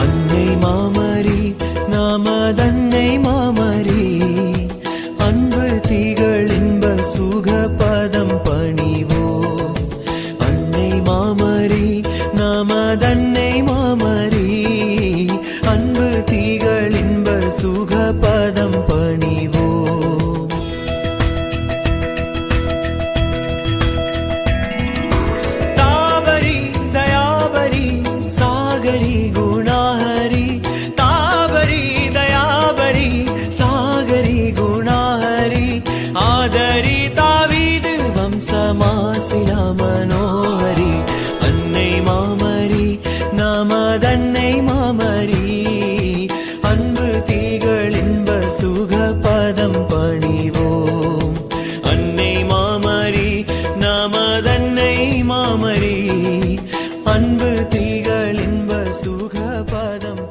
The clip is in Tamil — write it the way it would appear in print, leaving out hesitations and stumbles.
அன்னை மாமரி நாமதன்னை மாமரி அன்பு திகழ் இன்ப சுகபதம் பணிவோம். அன்னை மாமரி நாமதன்னை மாமரி அன்பு திகழ் இன்ப சுகபதம் பணிவோம். தாவரி தயாவரி சாகரி குணாஹரி தாவரி தயாவரி சாகரி குணாஹரி ஆதரி தாவீது வம்சமாசிலா மனோஹரி அன்னை மாமரி நாமதன்னை மாமரி அன்பு திகழ் இன்ப சுகபதம் பணிவோம். அன்னை மாமரி நாமதன்னை மாமரி அன்பு திகழ் இன்ப சுகபதம்